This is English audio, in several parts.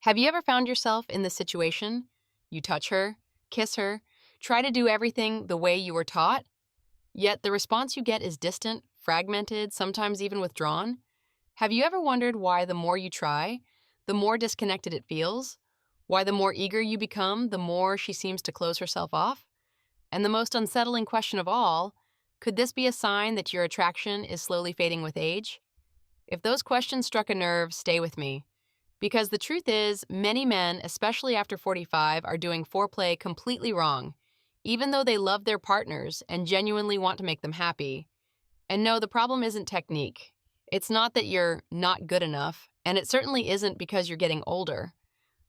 Have you ever found yourself in this situation? You touch her, kiss her, try to do everything the way you were taught, yet the response you get is distant, fragmented, sometimes even withdrawn? Have you ever wondered why the more you try, the more disconnected it feels? Why the more eager you become, the more she seems to close herself off? And the most unsettling question of all, could this be a sign that your attraction is slowly fading with age? If those questions struck a nerve, stay with me. Because the truth is, many men, especially after 45, are doing foreplay completely wrong, even though they love their partners and genuinely want to make them happy. And no, the problem isn't technique. It's not that you're not good enough, and it certainly isn't because you're getting older.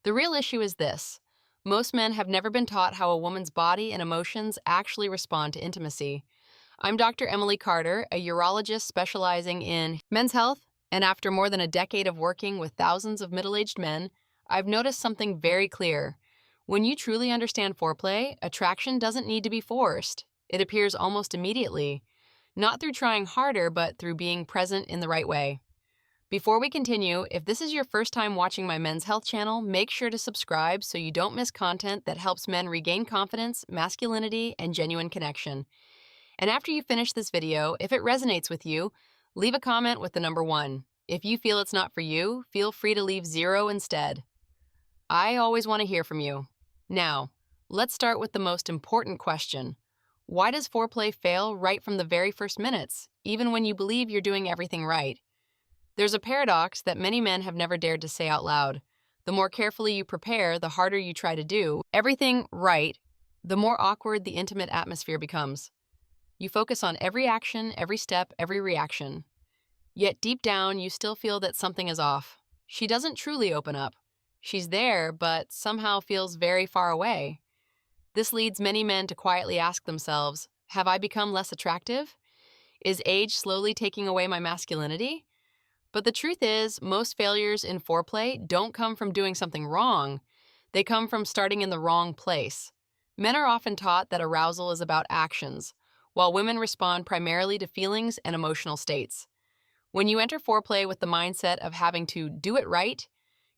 The real issue is this. Most men have never been taught how a woman's body and emotions actually respond to intimacy. I'm Dr. Emily Carter, a urologist specializing in men's health, and after more than a decade of working with thousands of middle-aged men, I've noticed something very clear. When you truly understand foreplay, attraction doesn't need to be forced. It appears almost immediately, not through trying harder, but through being present in the right way. Before we continue, if this is your first time watching my men's health channel, make sure to subscribe so you don't miss content that helps men regain confidence, masculinity, and genuine connection. And after you finish this video, if it resonates with you, leave a comment with the number 1. If you feel it's not for you, feel free to leave 0 instead. I always want to hear from you. Now, let's start with the most important question. Why does foreplay fail right from the very first minutes, even when you believe you're doing everything right? There's a paradox that many men have never dared to say out loud. The more carefully you prepare, the harder you try to do everything right, the more awkward the intimate atmosphere becomes. You focus on every action, every step, every reaction. Yet deep down, you still feel that something is off. She doesn't truly open up. She's there, but somehow feels very far away. This leads many men to quietly ask themselves, have I become less attractive? Is age slowly taking away my masculinity? But the truth is, most failures in foreplay don't come from doing something wrong. They come from starting in the wrong place. Men are often taught that arousal is about actions, while women respond primarily to feelings and emotional states. When you enter foreplay with the mindset of having to do it right,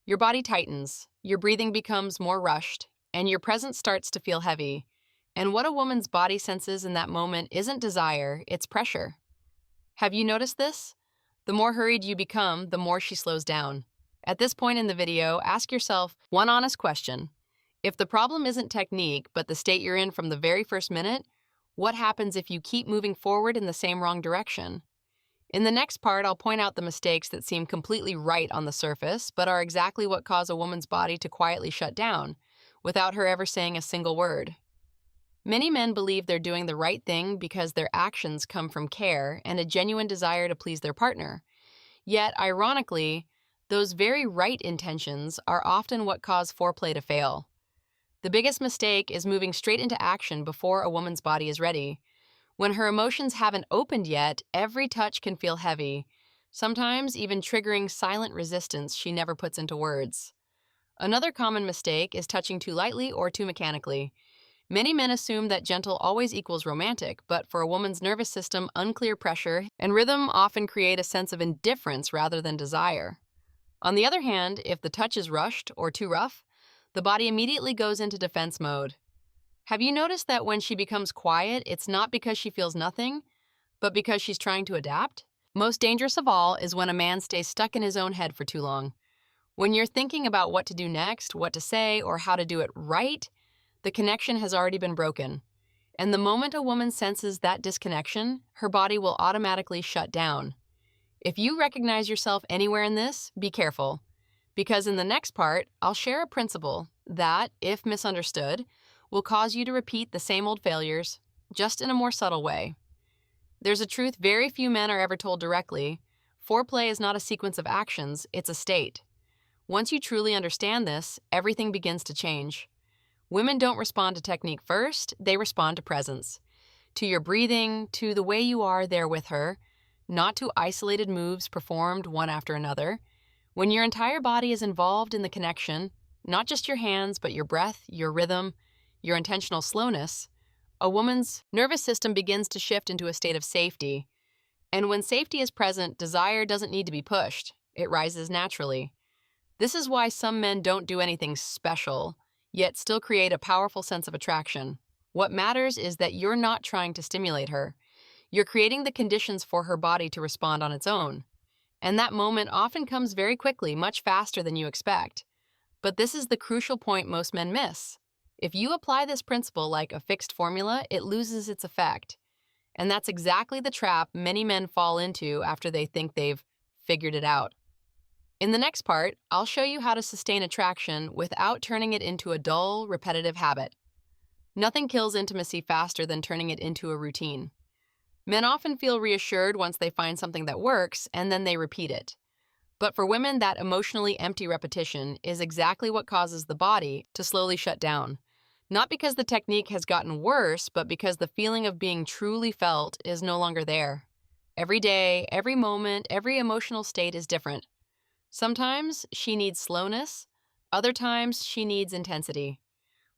your body tightens, your breathing becomes more rushed, and your presence starts to feel heavy. And what a woman's body senses in that moment isn't desire, it's pressure. Have you noticed this? The more hurried you become, the more she slows down. At this point in the video, ask yourself one honest question. If the problem isn't technique, but the state you're in from the very first minute, what happens if you keep moving forward in the same wrong direction? In the next part, I'll point out the mistakes that seem completely right on the surface, but are exactly what cause a woman's body to quietly shut down, without her ever saying a single word. Many men believe they're doing the right thing because their actions come from care and a genuine desire to please their partner. Yet, ironically, those very right intentions are often what cause foreplay to fail. The biggest mistake is moving straight into action before a woman's body is ready. When her emotions haven't opened yet, every touch can feel heavy, sometimes even triggering silent resistance she never puts into words. Another common mistake is touching too lightly or too mechanically. Many men assume that gentle always equals romantic, but for a woman's nervous system, unclear pressure and rhythm often create a sense of indifference rather than desire. On the other hand, if the touch is rushed or too rough, the body immediately goes into defense mode. Have you noticed that when she becomes quiet, it's not because she feels nothing, but because she's trying to adapt? Most dangerous of all is when a man stays stuck in his own head for too long. When you're thinking about what to do next, what to say, or how to do it right, the connection has already been broken. And the moment a woman senses that disconnection, her body will automatically shut down. If you recognize yourself anywhere in this, be careful. Because in the next part, I'll share a principle that, if misunderstood, will cause you to repeat the same old failures, just in a more subtle way. There's a truth very few men are ever told directly. Foreplay is not a sequence of actions, it's a state. Once you truly understand this, everything begins to change. Women don't respond to technique first, they respond to presence. To your breathing, to the way you are there with her, not to isolated moves performed one after another. When your entire body is involved in the connection, not just your hands, but your breath, your rhythm, your intentional slowness, a woman's nervous system begins to shift into a state of safety. And when safety is present, desire doesn't need to be pushed. It rises naturally. This is why some men don't do anything special, yet still create a powerful sense of attraction. What matters is that you're not trying to stimulate her. You're creating the conditions for her body to respond on its own. And that moment often comes very quickly, much faster than you expect. But this is the crucial point most men miss. If you apply this principle like a fixed formula, it loses its effect. And that's exactly the trap many men fall into after they think they've figured it out. In the next part, I'll show you how to sustain attraction without turning it into a dull, repetitive habit. Nothing kills intimacy faster than turning it into a routine. Men often feel reassured once they find something that works, and then they repeat it. But for women, that emotionally empty repetition is exactly what causes the body to slowly shut down. Not because the technique has gotten worse, but because the feeling of being truly felt is no longer there. Every day, every moment, every emotional state is different. Sometimes she needs slowness, other times she needs intensity.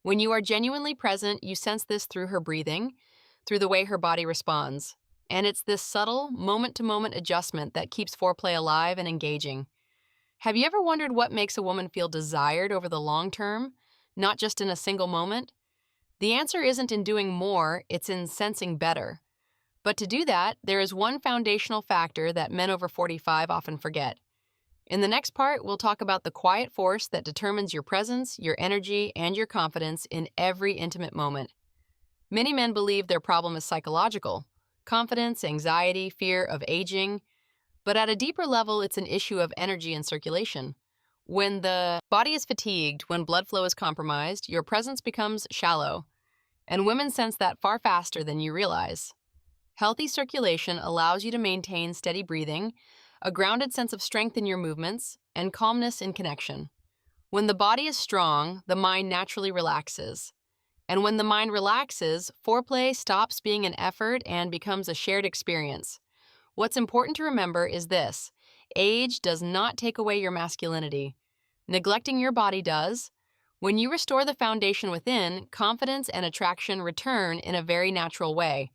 When you are genuinely present, you sense this through her breathing, through the way her body responds. And it's this subtle, moment-to-moment adjustment that keeps foreplay alive and engaging. Have you ever wondered what makes a woman feel desired over the long term, not just in a single moment? The answer isn't in doing more, it's in sensing better. But to do that, there is one foundational factor that men over 45 often forget. In the next part, we'll talk about the quiet force that determines your presence, your energy, and your confidence in every intimate moment. Many men believe their problem is psychological: confidence, anxiety, fear of aging. But at a deeper level, it's an issue of energy and circulation. When the body is fatigued, when blood flow is compromised, your presence becomes shallow. And women sense that far faster than you realize. Healthy circulation allows you to maintain steady breathing, a grounded sense of strength in your movements, and calmness in connection. When the body is strong, the mind naturally relaxes. And when the mind relaxes, foreplay stops being an effort and becomes a shared experience. What's important to remember is this: age does not take away your masculinity. Neglecting your body does. When you restore the foundation within, confidence and attraction return in a very natural way.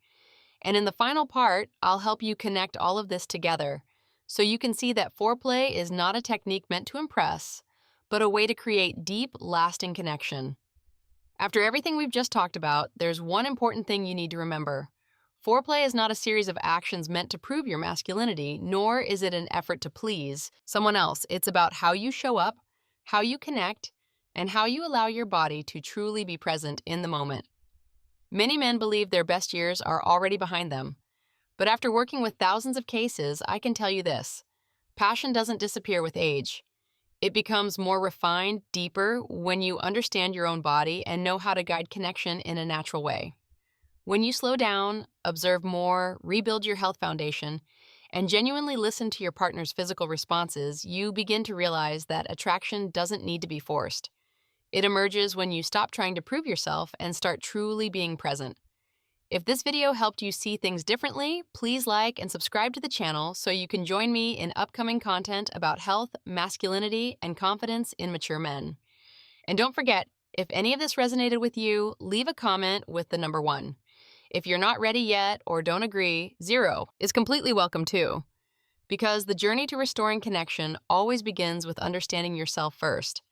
And in the final part, I'll help you connect all of this together, so you can see that foreplay is not a technique meant to impress, but a way to create deep, lasting connection. After everything we've just talked about, there's one important thing you need to remember. Foreplay is not a series of actions meant to prove your masculinity, nor is it an effort to please someone else. It's about how you show up, how you connect, and how you allow your body to truly be present in the moment. Many men believe their best years are already behind them. But after working with thousands of cases, I can tell you this: passion doesn't disappear with age. It becomes more refined, deeper, when you understand your own body and know how to guide connection in a natural way. When you slow down, observe more, rebuild your health foundation, and genuinely listen to your partner's physical responses, you begin to realize that attraction doesn't need to be forced. It emerges when you stop trying to prove yourself and start truly being present. If this video helped you see things differently, please like and subscribe to the channel so you can join me in upcoming content about health, masculinity, and confidence in mature men. And don't forget, if any of this resonated with you, leave a comment with the number 1. If you're not ready yet or don't agree, 0 is completely welcome too. Because the journey to restoring connection always begins with understanding yourself first.